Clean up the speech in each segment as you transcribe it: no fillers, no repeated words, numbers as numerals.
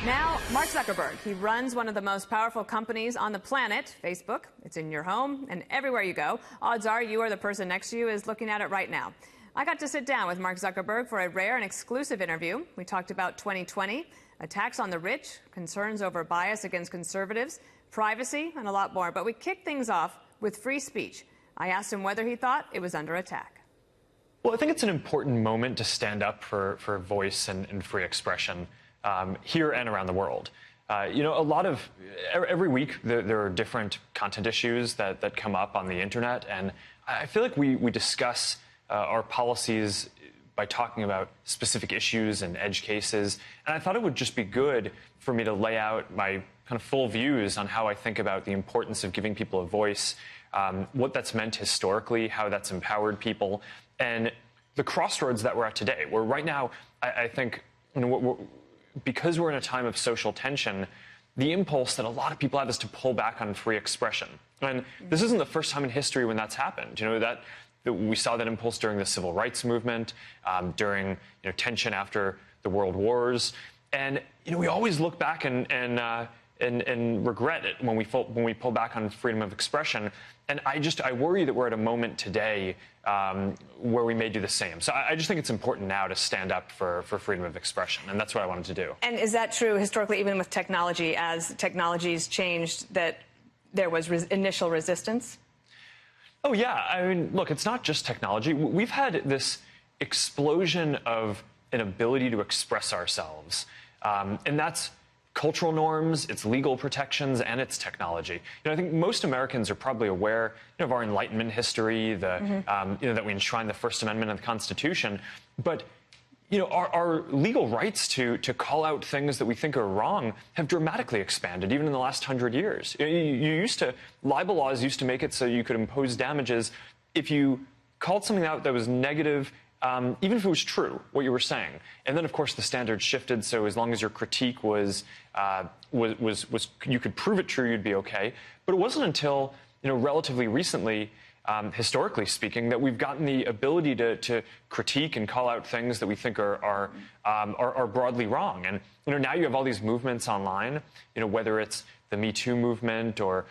Now, Mark Zuckerberg. He runs one of the most powerful companies on the planet, Facebook. It's in your home and everywhere you go. Odds are you or the person next to you is looking at it right now. I got to sit down with Mark Zuckerberg for a rare and exclusive interview. We talked about 2020, attacks on the rich, concerns over bias against conservatives, privacy, and a lot more. But we kicked things off with free speech. I asked him whether he thought it was under attack. Well, I think it's an important moment to stand up for voice and free expression here and around the world. Every week there are different content issues that come up on the internet, and I feel like we discuss our policies by talking about specific issues and edge cases. And I thought it would just be good for me to lay out my kind of full views on how I think about the importance of giving people a voice, what that's meant historically, how that's empowered people, and the crossroads that we're at today, where right now I think, because we're in a time of social tension, the impulse that a lot of people have is to pull back on free expression. And this isn't the first time in history when that's happened. That we saw that impulse during the civil rights movement, during tension after the world wars, and we always look back and regret it when we pull back on freedom of expression. And I worry that we're at a moment today where we may do the same. So I just think it's important now to stand up for freedom of expression, and that's what I wanted to do. And is that true historically, even with technology, as technologies changed, that there was initial resistance? Oh, yeah. I mean, look, it's not just technology. We've had this explosion of an ability to express ourselves, and that's cultural norms, its legal protections, and its technology. I think most Americans are probably aware of our Enlightenment history, that we enshrine the First Amendment of the Constitution, but our legal rights to call out things that we think are wrong have dramatically expanded, even in the last 100 years. Libel laws used to make it so you could impose damages if you called something out that was negative, even if it was true, what you were saying. And then, of course, the standards shifted, so as long as your critique was you could prove it true, you'd be okay. But it wasn't until, relatively recently, historically speaking, that we've gotten the ability to critique and call out things that we think are broadly wrong. And now you have all these movements online, whether it's the Me Too movement or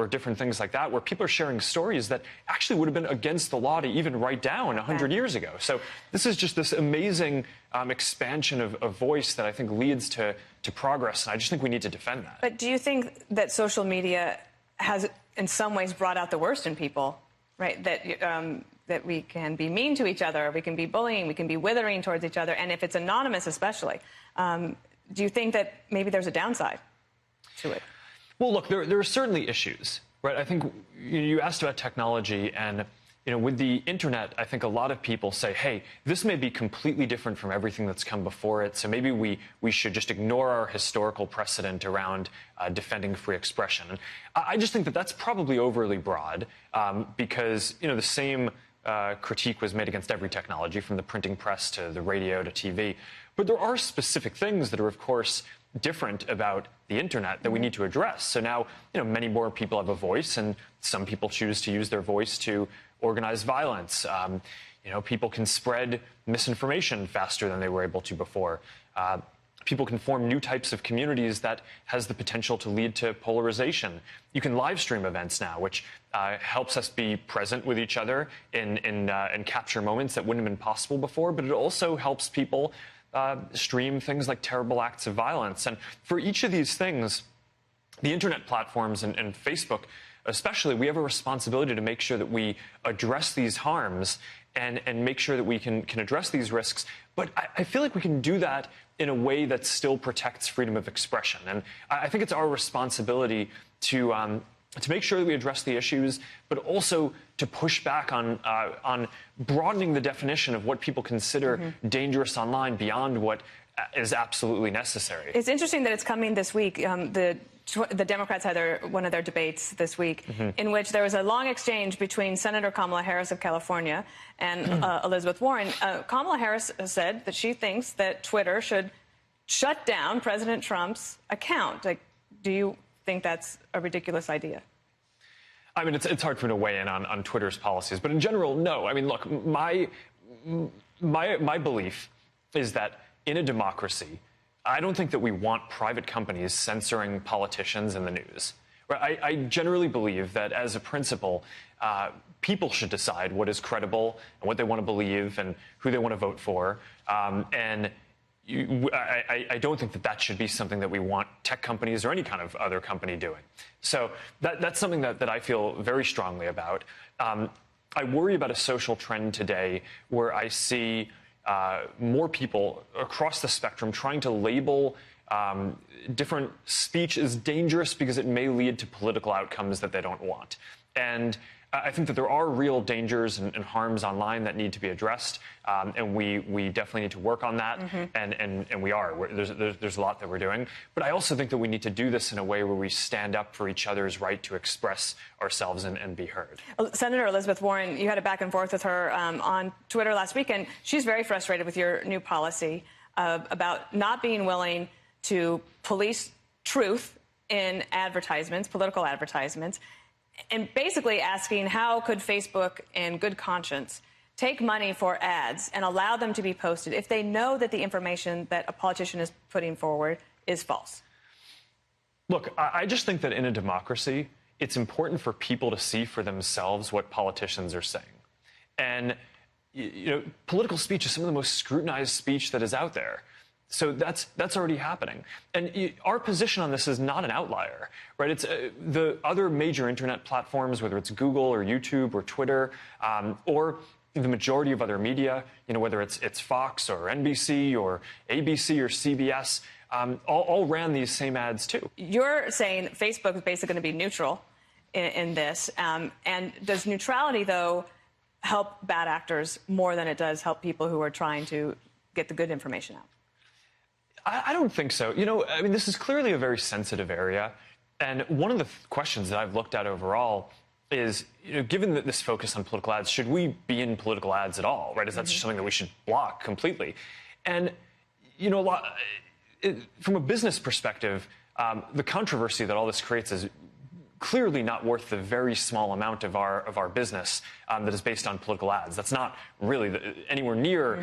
different things like that, where people are sharing stories that actually would have been against the law to even write down 100 years ago. So this is just this amazing expansion of voice that I think leads to progress, and I just think we need to defend that. But do you think that social media has, in some ways, brought out the worst in people? Right, that we can be mean to each other, we can be bullying, we can be withering towards each other, and if it's anonymous especially, do you think that maybe there's a downside to it? Well, look, there are certainly issues, right? I think you asked about technology, and with the internet, I think a lot of people say, hey, this may be completely different from everything that's come before it, so maybe we should just ignore our historical precedent around defending free expression. And I just think that that's probably overly broad, because the same critique was made against every technology, from the printing press to the radio to TV. But there are specific things that are, of course, different about the internet that we need to address. So now, many more people have a voice, and some people choose to use their voice to organize violence. People can spread misinformation faster than they were able to before. People can form new types of communities that has the potential to lead to polarization. You can live stream events now, which helps us be present with each other and capture moments that wouldn't have been possible before, but it also helps people stream things like terrible acts of violence. And for each of these things, the internet platforms and Facebook especially, we have a responsibility to make sure that we address these harms and make sure that we can address these risks. But I feel like we can do that in a way that still protects freedom of expression. And I think it's our responsibility to make sure that we address the issues, but also to push back on broadening the definition of what people consider dangerous online beyond what is absolutely necessary. It's interesting that it's coming this week. The Democrats had one of their debates this week in which there was a long exchange between Senator Kamala Harris of California and Elizabeth Warren. Kamala Harris said that she thinks that Twitter should shut down President Trump's account. Do you think that's a ridiculous idea? I mean, it's hard for me to weigh in on Twitter's policies, but in general, no. I mean, look, my belief is that in a democracy, I don't think that we want private companies censoring politicians in the news. I generally believe that as a principle, people should decide what is credible and what they want to believe and who they want to vote for. I don't think that should be something that we want tech companies or any kind of other company doing. So that's something that I feel very strongly about. I worry about a social trend today where I see more people across the spectrum trying to label different speech as dangerous because it may lead to political outcomes that they don't want. And I think that there are real dangers and harms online that need to be addressed, and we definitely need to work on that, and we are. There's a lot that we're doing. But I also think that we need to do this in a way where we stand up for each other's right to express ourselves and be heard. Senator Elizabeth Warren, you had a back and forth with her on Twitter last week, and she's very frustrated with your new policy about not being willing to police truth in advertisements, political advertisements, and basically asking how could Facebook in good conscience take money for ads and allow them to be posted if they know that the information that a politician is putting forward is false? Look, I just think that in a democracy, it's important for people to see for themselves what politicians are saying. And, political speech is some of the most scrutinized speech that is out there. So that's already happening. And our position on this is not an outlier, right? It's the other major internet platforms, whether it's Google or YouTube or Twitter, or the majority of other media, whether it's Fox or NBC or ABC or CBS, all ran these same ads too. You're saying Facebook is basically going to be neutral in this. And does neutrality, though, help bad actors more than it does help people who are trying to get the good information out? I don't think so. This is clearly a very sensitive area. And one of the questions that I've looked at overall is, given that this focus on political ads, should we be in political ads at all, right? Is that something that we should block completely? And, from a business perspective, the controversy that all this creates is clearly not worth the very small amount of our business that is based on political ads. That's not really anywhere near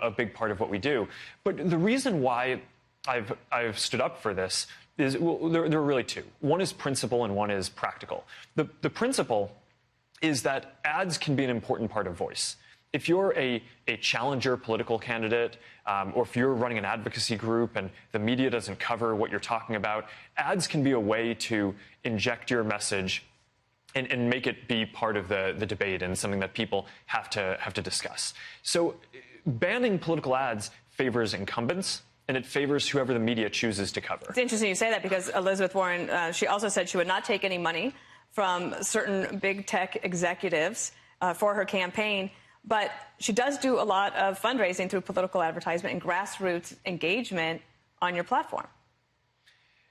a big part of what we do. But the reason why I've stood up for this is, well, there are really two. One is principle and one is practical. The principle is that ads can be an important part of voice. If you're a challenger political candidate, or if you're running an advocacy group and the media doesn't cover what you're talking about, ads can be a way to inject your message and make it be part of the debate and something that people have to discuss. So banning political ads favors incumbents, and it favors whoever the media chooses to cover. It's interesting you say that because Elizabeth Warren, she also said she would not take any money from certain big tech executives for her campaign. But she does do a lot of fundraising through political advertisement and grassroots engagement on your platform.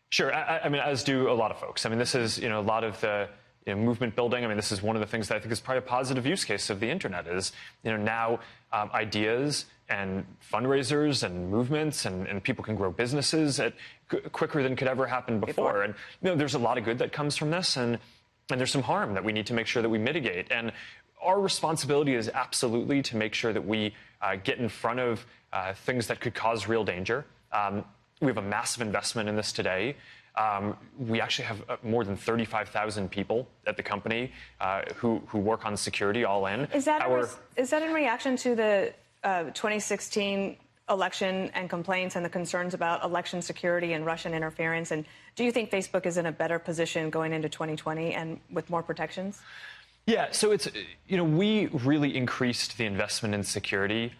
Sure. As do a lot of folks. This is, a lot of the movement building. This is one of the things that I think is probably a positive use case of the internet is, now ideas and fundraisers and movements and people can grow businesses quicker than could ever happen before. And, there's a lot of good that comes from this and there's some harm that we need to make sure that we mitigate. And our responsibility is absolutely to make sure that we get in front of things that could cause real danger. We have a massive investment in this today. We actually have more than 35,000 people at the company who work on security all in. Is that in reaction to the 2016 election and complaints and the concerns about election security and Russian interference? And do you think Facebook is in a better position going into 2020 and with more protections? Yeah, so it's, we really increased the investment in security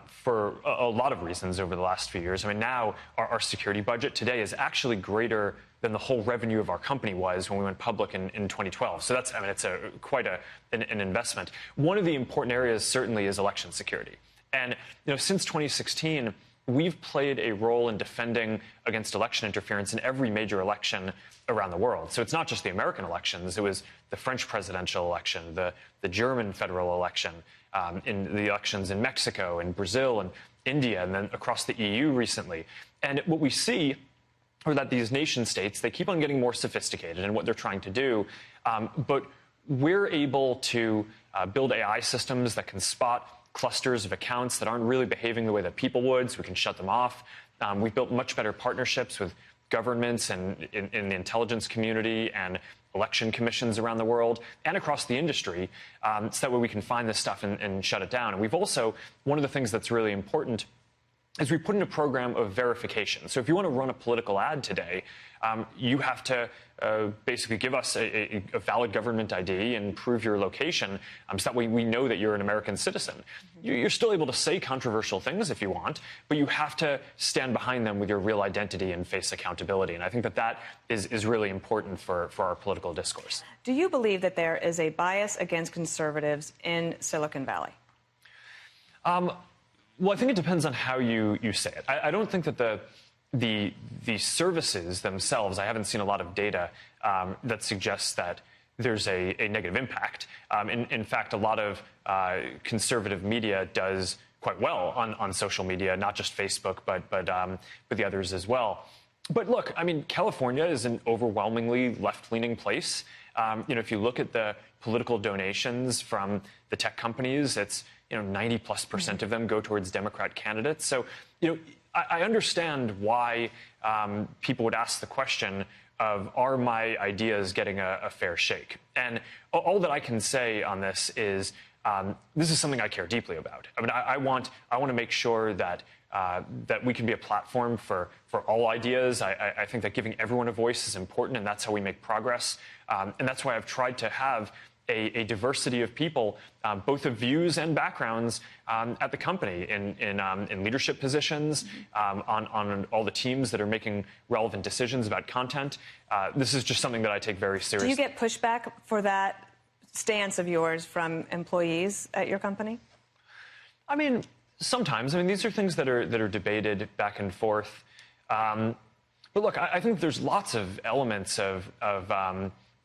for a lot of reasons over the last few years. Now our security budget today is actually greater than the whole revenue of our company was when we went public in 2012. So that's, it's quite an investment. One of the important areas certainly is election security. And, since 2016, we've played a role in defending against election interference in every major election around the world. So it's not just the American elections. It was the French presidential election, the German federal election, in the elections in Mexico and Brazil and India, and then across the EU recently. And what we see are that these nation states, they keep on getting more sophisticated in what they're trying to do, but we're able to build AI systems that can spot clusters of accounts that aren't really behaving the way that people would, so we can shut them off. We've built much better partnerships with governments and in the intelligence community and election commissions around the world and across the industry, so that way we can find this stuff and shut it down. And we've also, one of the things that's really important is we put in a program of verification. So if you want to run a political ad today, you have to basically give us a valid government ID and prove your location, so that way we know that you're an American citizen. You're still able to say controversial things if you want, but you have to stand behind them with your real identity and face accountability. And I think that that is really important for our political discourse. Do you believe that there is a bias against conservatives in Silicon Valley? Well, I think it depends on how you say it. I don't think that the services themselves, I haven't seen a lot of data that suggests that there's a negative impact. In fact, a lot of conservative media does quite well on social media, not just Facebook, but the others as well. But look, I mean, California is an overwhelmingly left-leaning place. If you look at the political donations from the tech companies, it's 90+% of them go towards Democrat candidates. So, I understand why people would ask the question of, are my ideas getting a fair shake? And all that I can say on this is something I care deeply about. I mean, I want to make sure that we can be a platform for all ideas. I think that giving everyone a voice is important, and that's how we make progress. And that's why I've tried to have a diversity of people, both of views and backgrounds, at the company in leadership positions, on all the teams that are making relevant decisions about content. This is just something that I take very seriously. Do you get pushback for that stance of yours from employees at your company? I mean, sometimes. I mean, these are things that are debated back and forth. But look, I think there's lots of elements of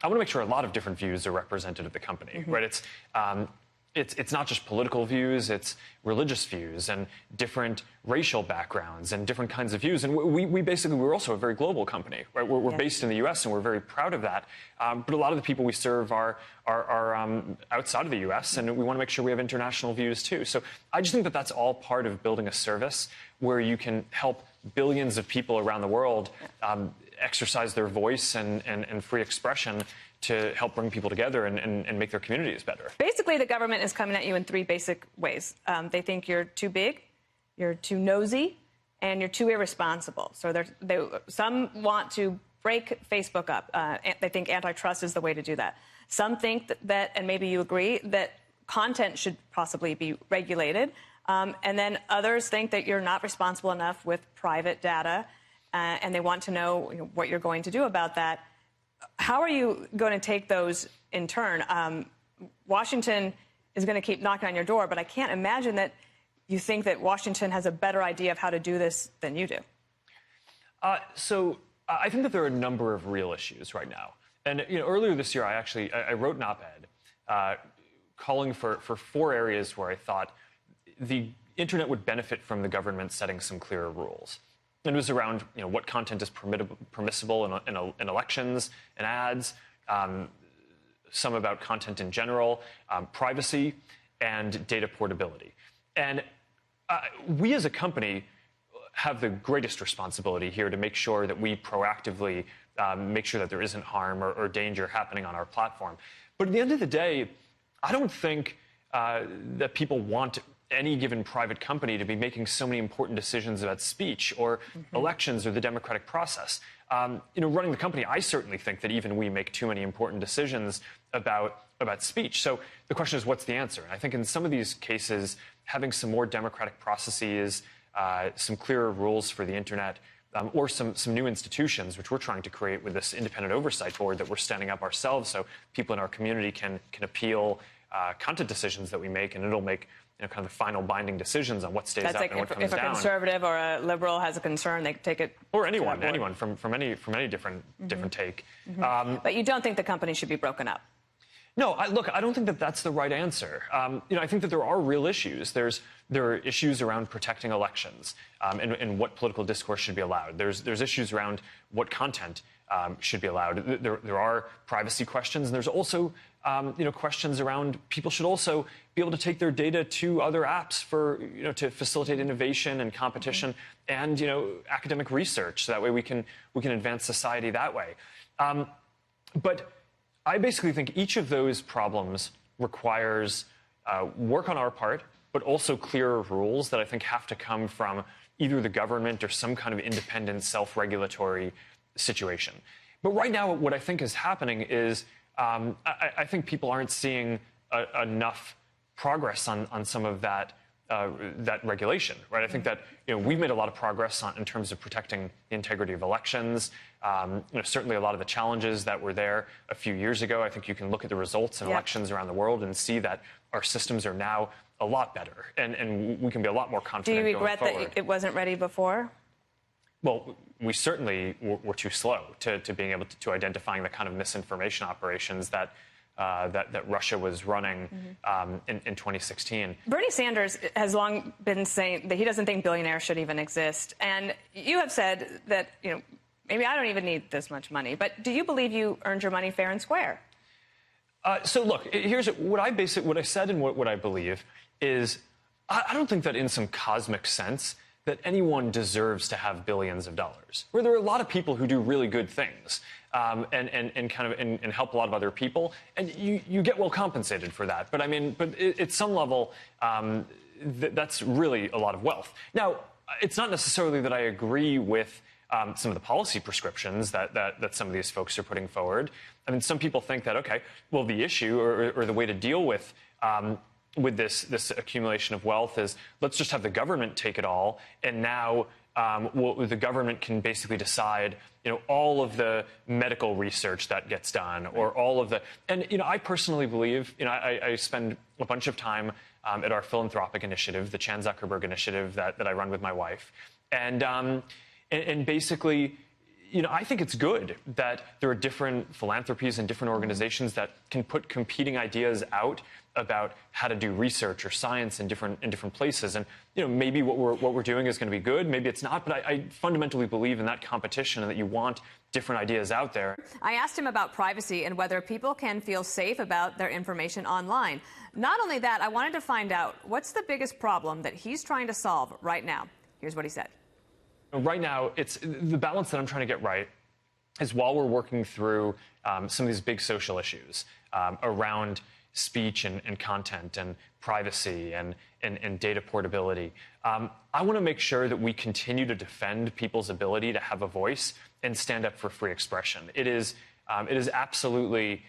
I want to make sure a lot of different views are represented at the company, right? It's not just political views, it's religious views and different racial backgrounds and different kinds of views. And we're also a very global company, right? We're based in the U.S. and we're very proud of that. But a lot of the people we serve are outside of the U.S. and we want to make sure we have international views too. So I just think that that's all part of building a service where you can help billions of people around the world exercise their voice and free expression to help bring people together and make their communities better. Basically, the government is coming at you in three basic ways. They think you're too big, you're too nosy, and you're too irresponsible. So some want to break Facebook up. They think antitrust is the way to do that. Some think that, and maybe you agree, that content should possibly be regulated. And then others think that you're not responsible enough with private data, and they want to know what you're going to do about that. How are you going to take those in turn? Washington is going to keep knocking on your door, but I can't imagine that you think that Washington has a better idea of how to do this than you do. So I think that there are a number of real issues right now. And earlier this year, I wrote an op-ed calling for 4 areas where I thought the internet would benefit from the government setting some clearer rules. And it was around what content is permissible in elections and ads, some about content in general, privacy, and data portability. And we as a company have the greatest responsibility here to make sure that we proactively make sure that there isn't harm or danger happening on our platform. But at the end of the day, I don't think that people want any given private company to be making so many important decisions about speech or elections or the democratic process. Running the company, I certainly think that even we make too many important decisions about speech. So the question is, what's the answer? And I think in some of these cases, having some more democratic processes, some clearer rules for the internet, or some new institutions, which we're trying to create with this independent oversight board that we're standing up ourselves, so people in our community can appeal content decisions that we make, and it'll make kind of the final binding decisions on what stays up and what comes down. If a conservative or a liberal has a concern, they take it. Or anyone from any different take. But you don't think the company should be broken up? No, look, I don't think that that's the right answer. I think that there are real issues. There are issues around protecting elections and what political discourse should be allowed. There's issues around what content should be allowed. There are privacy questions, and there's also questions around people should also be able to take their data to other apps for to facilitate innovation and competition and academic research. So that way we can advance society that way. But I basically think each of those problems requires work on our part, but also clearer rules that I think have to come from either the government or some kind of independent self-regulatory situation. But right now, what I think is happening is I think people aren't seeing enough progress on some of that regulation, right? I think that we've made a lot of progress in terms of protecting the integrity of elections. Certainly a lot of the challenges that were there a few years ago. I think you can look at the results of elections around the world and see that our systems are now a lot better, and we can be a lot more confident. Do you regret that it wasn't ready before? Well, we certainly were too slow to being able to identifying the kind of misinformation operations that Russia was running in 2016. Bernie Sanders has long been saying that he doesn't think billionaires should even exist. And you have said that, maybe I don't even need this much money. But do you believe you earned your money fair and square? So look, here's what I said and what I believe is I don't think that in some cosmic sense that anyone deserves to have billions of dollars. Where there are a lot of people who do really good things and help a lot of other people, and you get well compensated for that. But at some level, that's really a lot of wealth. Now, it's not necessarily that I agree with some of the policy prescriptions that some of these folks are putting forward. Some people think that the issue or the way to deal with this accumulation of wealth is let's just have the government take it all, and now the government can basically decide all of the medical research that gets done or all of the I personally believe I spend a bunch of time at our philanthropic initiative, the Chan Zuckerberg initiative that I run with my wife, and basically I think it's good that there are different philanthropies and different organizations that can put competing ideas out about how to do research or science in different places. And maybe what we're doing is going to be good, maybe it's not, but I fundamentally believe in that competition and that you want different ideas out there. I asked him about privacy and whether people can feel safe about their information online. Not only that, I wanted to find out what's the biggest problem that he's trying to solve right now. Here's what he said. Right now, it's the balance that I'm trying to get right is while we're working through some of these big social issues around speech and content and privacy and data portability, I want to make sure that we continue to defend people's ability to have a voice and stand up for free expression. It is absolutely,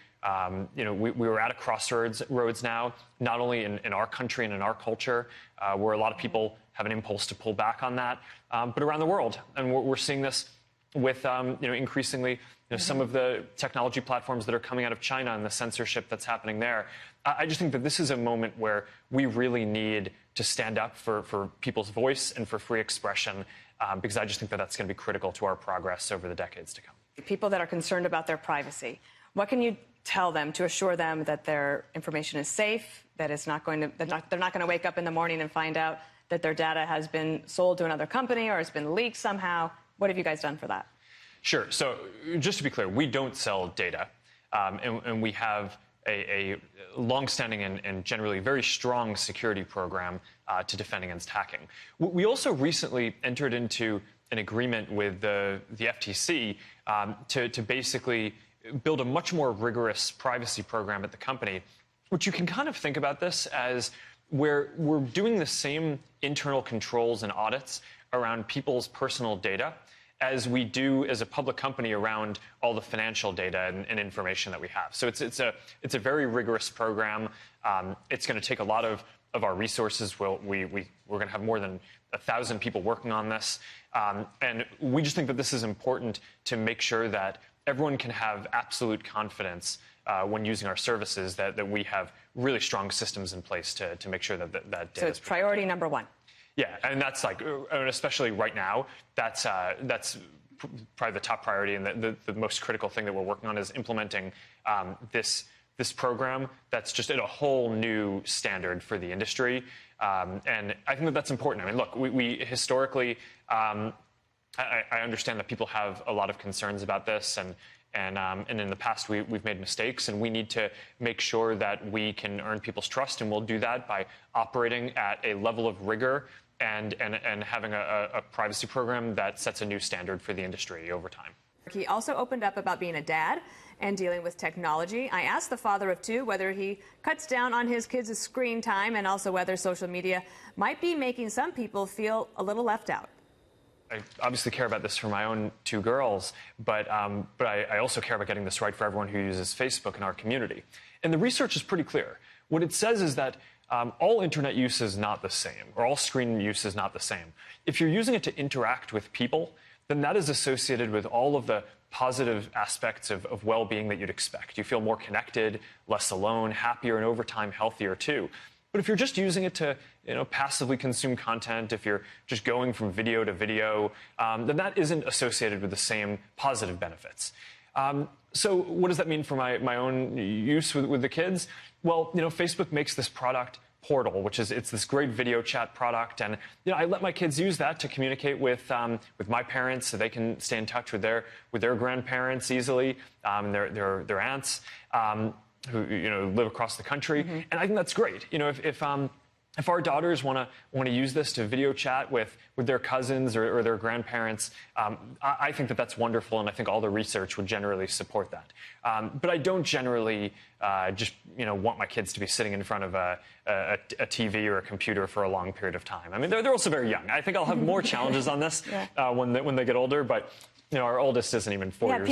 we were at a crossroads now, not only in our country and in our culture, where a lot of people have an impulse to pull back on that, but around the world. And we're seeing this with, increasingly, some of the technology platforms that are coming out of China and the censorship that's happening there. I just think that this is a moment where we really need to stand up for people's voice and for free expression, because I just think that that's going to be critical to our progress over the decades to come. People that are concerned about their privacy, what can you tell them to assure them that their information is safe, that it's not going to, they're not going to wake up in the morning and find out that their data has been sold to another company or has been leaked somehow? What have you guys done for that? Sure. So just to be clear, we don't sell data, and we have a longstanding and generally very strong security program to defend against hacking. We also recently entered into an agreement with the FTC to basically build a much more rigorous privacy program at the company, which you can kind of think about this as where we're doing the same internal controls and audits around people's personal data as we do as a public company around all the financial data and information that we have. So it's a very rigorous program. It's going to take a lot of our resources. We're going to have more than 1,000 people working on this. And we just think that this is important to make sure that everyone can have absolute confidence when using our services, that we have really strong systems in place to make sure that data. So it's priority number one. Yeah, and that's especially right now, that's probably the top priority, and the most critical thing that we're working on is implementing this program that's just at a whole new standard for the industry. And I think that that's important. I mean, look, we historically I understand that people have a lot of concerns about this, and in the past we've made mistakes, and we need to make sure that we can earn people's trust, and we'll do that by operating at a level of rigor and having a privacy program that sets a new standard for the industry over time. He also opened up about being a dad and dealing with technology. I asked the father of two whether he cuts down on his kids' screen time and also whether social media might be making some people feel a little left out. I obviously care about this for my own two girls, but I also care about getting this right for everyone who uses Facebook in our community. And the research is pretty clear. What it says is that all internet use is not the same, or all screen use is not the same. If you're using it to interact with people, then that is associated with all of the positive aspects of well-being that you'd expect. You feel more connected, less alone, happier, and over time healthier too. But if you're just using it to passively consume content, if you're just going from video to video, then that isn't associated with the same positive benefits. So what does that mean for my own use with the kids? Well, Facebook makes this product Portal, which is it's this great video chat product, and I let my kids use that to communicate with my parents, so they can stay in touch with their grandparents easily, their aunts who live across the country, and I think that's great. If our daughters want to use this to video chat with their cousins or their grandparents, I think that that's wonderful, and I think all the research would generally support that. But I don't generally just want my kids to be sitting in front of a TV or a computer for a long period of time. I mean, they're also very young. I think I'll have more challenges on this when they get older, but. Our oldest isn't even 4 years old.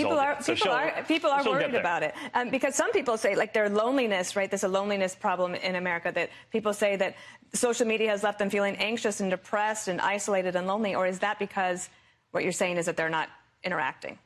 People are worried about it because some people say, like, their loneliness, right? There's a loneliness problem in America that people say that social media has left them feeling anxious and depressed and isolated and lonely, or is that because what you're saying is that they're not interacting?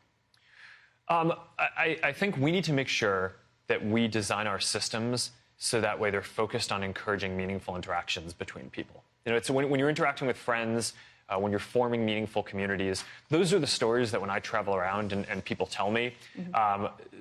I think we need to make sure that we design our systems so that way they're focused on encouraging meaningful interactions between people. It's when you're interacting with friends, when you're forming meaningful communities, those are the stories that when I travel around and people tell me,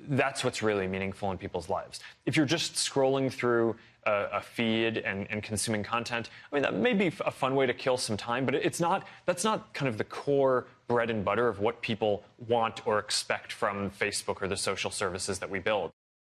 that's what's really meaningful in people's lives. If you're just scrolling through a feed and consuming content, I mean, that may be a fun way to kill some time, but that's not kind of the core bread and butter of what people want or expect from Facebook or the social services that we build.